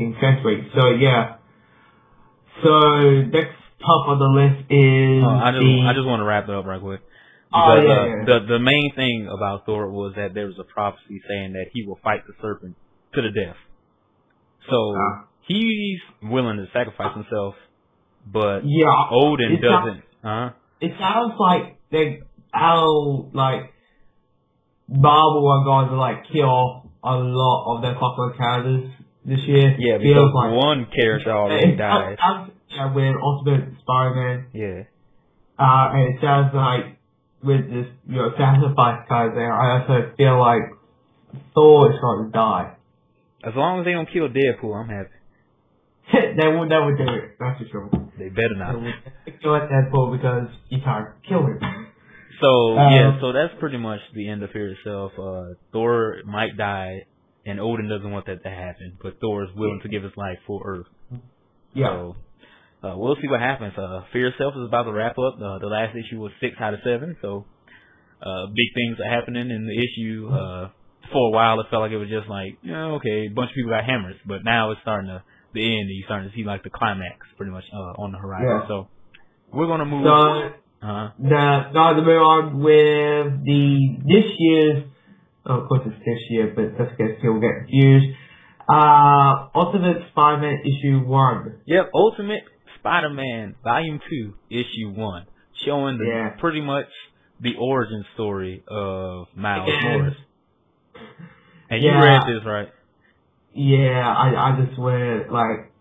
making Fest Week. So yeah. So next top on the list is I just want to wrap it up right quick. Because the main thing about Thor was that there was a prophecy saying that he will fight the serpent to the death. So he's willing to sacrifice himself, but Odin doesn't. It sounds like Marvel are going to like kill a lot of their popular characters this year. Yeah, because one character already died. With Ultimate Spider-Man. Yeah. And it sounds like with this, sacrifice kind of thing, I also feel like Thor is going to die. As long as they don't kill Deadpool, I'm happy. They will never do it, that's for sure. They better not. They will kill Deadpool because you can't kill him. So, so that's pretty much the end of Fear itself. Thor might die, and Odin doesn't want that to happen, but Thor is willing to give his life for Earth. Yeah. So, we'll see what happens. Fear itself is about to wrap up. The last issue was 6 out of 7, so big things are happening in the issue. For a while, it felt like it was just like, okay, a bunch of people got hammers, but now it's starting to, the end, and you're starting to see like the climax pretty much on the horizon. Yeah. So, we're going to move on. Now to move on with this year's, of course it's this year, but just in case people get confused, Ultimate Spider-Man issue 1. Yep, Ultimate Spider-Man Volume 2 issue 1, showing pretty much the origin story of Miles Morales. And you read this, right? Yeah, I just went like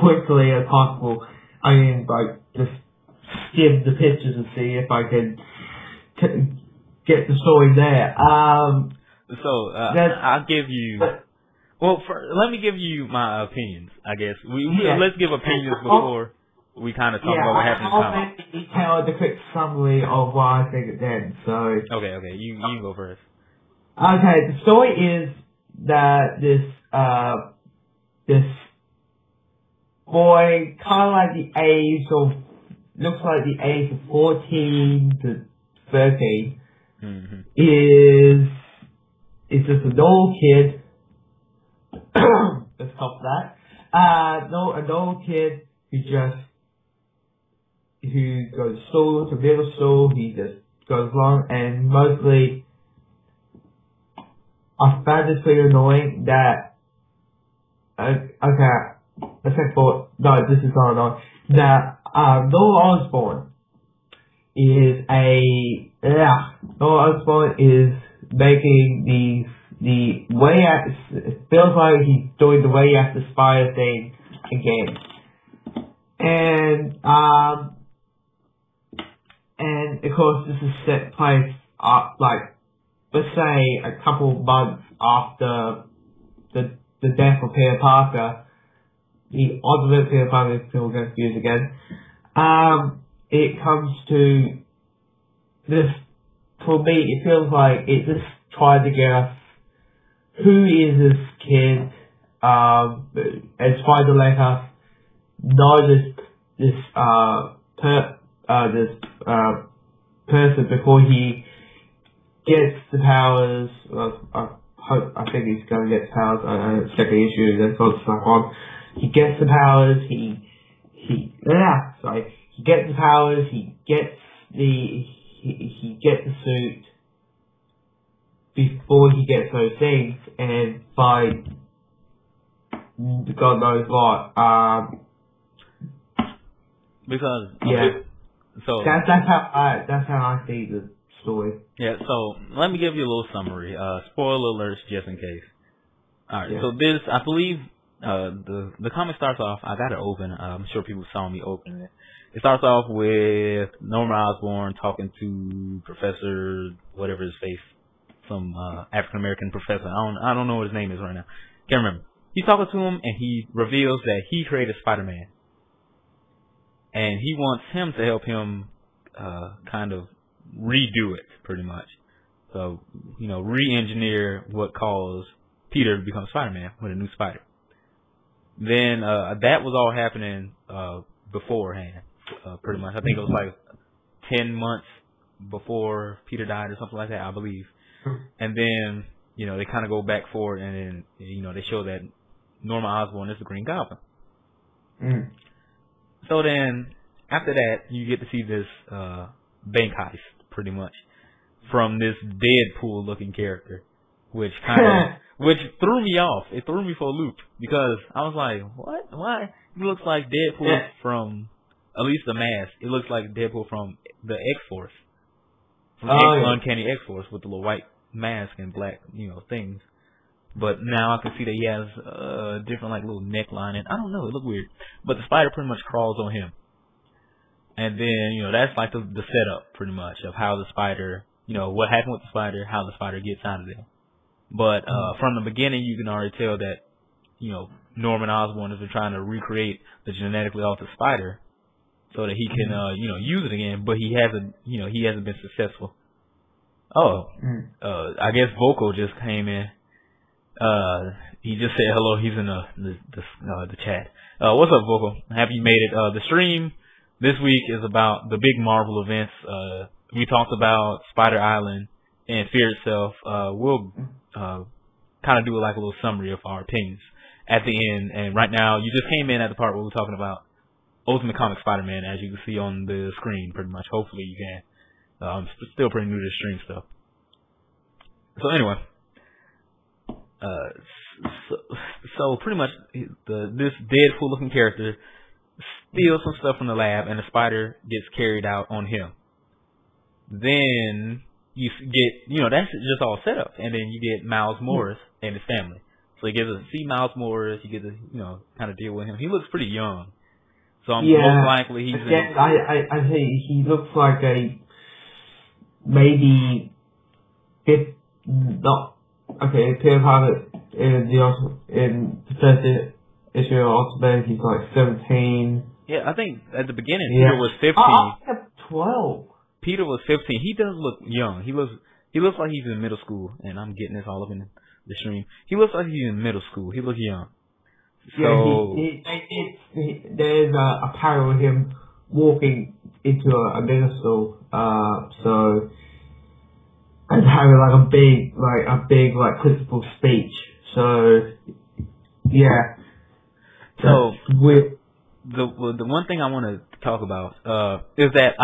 quickly as possible. I mean, like just skim the pictures and see if I could get the story there. I'll give you. Well, let me give you my opinions. I guess let's give opinions before we kind of talk about what happened in the comic. I'll tell the quick summary of what I think then. So okay, you go first. Okay, the story is that this boy, kind of like the age of, looks like the age of 14 to 13, is just a normal kid. Let's stop that. A normal kid who goes to school, to middle school, he just goes along, and mostly I found this pretty annoying that, this is not annoying, that, Noah Osborn is making the way at, it feels like he's doing the way at the spider thing again. And of course this is set place, let's say a couple months after the death of Peter Parker, the ultimate Peter Parker is still confused again. It comes to this, for me, it feels like it just tried to get us, who is this kid, and tried to let us know this person before he gets the powers. I think he's going to get the powers. Second issue, that's all stuff on. He gets the powers. He gets the powers. He gets the suit before he gets those things, and by God knows what. Because so that's how I see the story. Yeah, so let me give you a little summary. Spoiler alerts just in case. Alright, so this, I believe, the comic starts off, I got it open, I'm sure people saw me open it. It starts off with Norman Osborn talking to Professor, whatever his face, some African-American professor. I don't know what his name is right now. Can't remember. He's talking to him, and he reveals that he created Spider-Man. And he wants him to help him kind of redo it, pretty much. So, re-engineer what caused Peter to become Spider-Man with a new spider. Then that was all happening beforehand, pretty much. I think it was like 10 months before Peter died or something like that, I believe. And then, they kind of go back forward, and then, they show that Norman Osborn is the Green Goblin. Mm. So then, after that, you get to see this bank heist, pretty much, from this Deadpool-looking character, which threw me off. It threw me for a loop because I was like, "What? Why?" He looks like Deadpool from, at least the mask. It looks like Deadpool from the X-Force, from Uncanny X-Force with the little white mask and black, things. But now I can see that he has a different, like, little neckline, and I don't know, it looked weird. But the spider pretty much crawls on him. And then, that's like the setup, pretty much, of how the spider, what happened with the spider, how the spider gets out of there. But from the beginning, you can already tell that, Norman Osborn has been trying to recreate the genetically altered spider so that he can, use it again, but he hasn't been successful. I guess Vocal just came in. He just said hello. He's in the chat. What's up, Vocal? Have you made it? The stream this week is about the big Marvel events. We talked about Spider Island and Fear Itself. We'll kind of do like a little summary of our opinions at the end. And right now, you just came in at the part where we're talking about Ultimate Comic Spider-Man, as you can see on the screen, pretty much. Hopefully, you can. I'm still pretty new to the stream stuff. So anyway. So pretty much this Deadpool-looking character steals some stuff from the lab, and the spider gets carried out on him. Then you get, that's just all set up, and then you get Miles Morris and his family. So you get to see Miles Morris, you get to, kind of deal with him. He looks pretty young, so most likely he's. I think he looks like a maybe Peter Parker in the first issue of Ultimate, he's like 17. Yeah, I think at the beginning Peter was 15. I'm 12. Peter was 15. He does look young. He looks like he's in middle school, and I'm getting this all up in the stream. He looks like he's in middle school. He looks young. So there's a parallel with him walking into a middle school. And having like a big principal speech. So yeah. So the one thing I want to talk about is that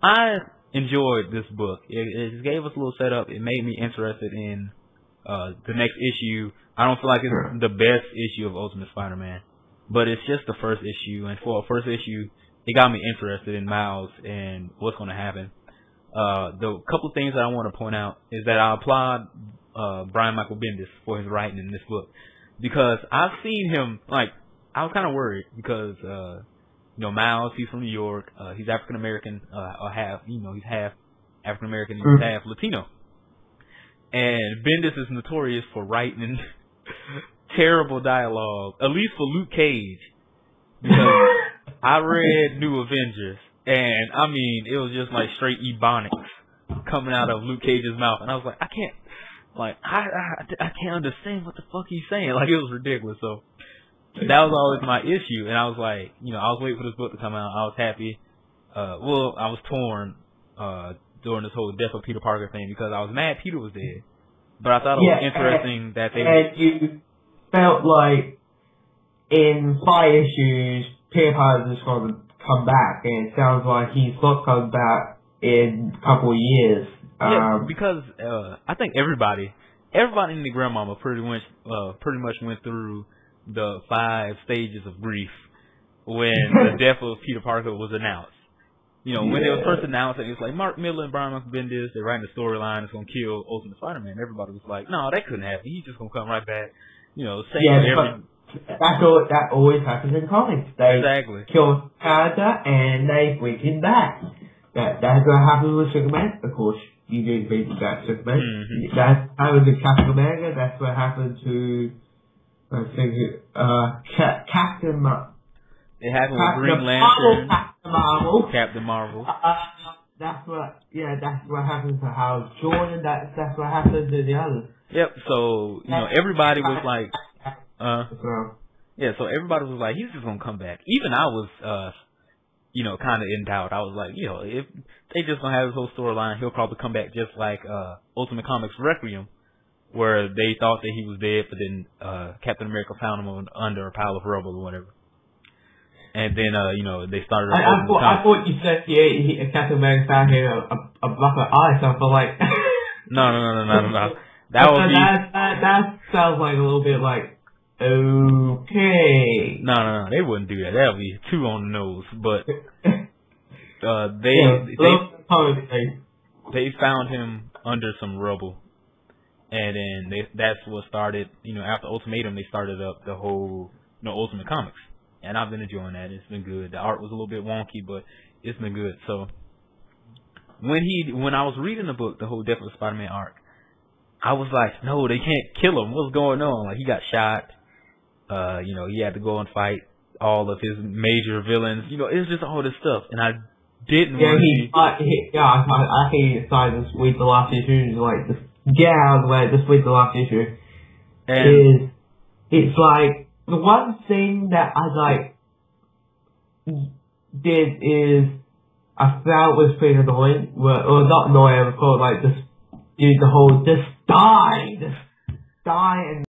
I enjoyed this book. It gave us a little setup. It made me interested in the next issue. I don't feel like it's the best issue of Ultimate Spider-Man, but it's just the first issue. And for a first issue, it got me interested in Miles and what's going to happen. The couple of things that I want to point out is that I applaud Brian Michael Bendis for his writing in this book, because I've seen him, I was kind of worried because Miles, he's from New York, he's African American, or half, he's half African American, he's half Latino, and Bendis is notorious for writing terrible dialogue, at least for Luke Cage, because I read New Avengers. And, I mean, it was just like straight Ebonics coming out of Luke Cage's mouth. And I was like, I can't understand what the fuck he's saying. Like, it was ridiculous. So, that was always my issue. And I was like, I was waiting for this book to come out. I was happy. I was torn during this whole death of Peter Parker thing, because I was mad Peter was dead. But I thought it was interesting that they... And you felt like in 5 issues, Peter Parker is going to come back, and it sounds like he's not coming back in a couple of years. Because I think everybody in the grandmama pretty much went through the 5 stages of grief when the death of Peter Parker was announced. When it was first announced, it was like Mark Miller and Brian Michael Bendis, they're writing the storyline, it's going to kill Ultimate Spider-Man. Everybody was like, no, that couldn't happen. He's just going to come right back. That always happens in comics. They kill character and they bring him back. That's what happened with Superman. Of course, you did bring back Superman. Mm-hmm. That happened to Captain America. That's what happened to Captain Marvel. It happened with Green Lantern. Captain Marvel. That's what happened to Hal Jordan. That's what happened to the others. Yep. So everybody was like. So everybody was like, he's just gonna come back. Even I was, kind of in doubt. I was like, if they just gonna have his whole storyline, he'll probably come back just like Ultimate Comics Requiem, where they thought that he was dead, but then Captain America found him under a pile of rubble or whatever. And then they started. I thought you said Captain America found him a block of ice. I feel like no. That sounds like a little bit like okay. No, they wouldn't do that. That would be too on the nose. But they found him under some rubble, and then that's what started. After Ultimatum, they started up the whole Ultimate Comics, and I've been enjoying that. It's been good. The art was a little bit wonky, but it's been good. So when I was reading the book, the whole Death of Spider-Man arc, I was like, no, they can't kill him. What's going on? Like, he got shot. He had to go and fight all of his major villains. It was just all this stuff, and I didn't want to. I think he decided to read the last issue, like, just get out of the way, just read the last issue. And it's like, the one thing that I, did is, I felt was pretty annoying, or not annoying, I thought, like, just do the whole, just die and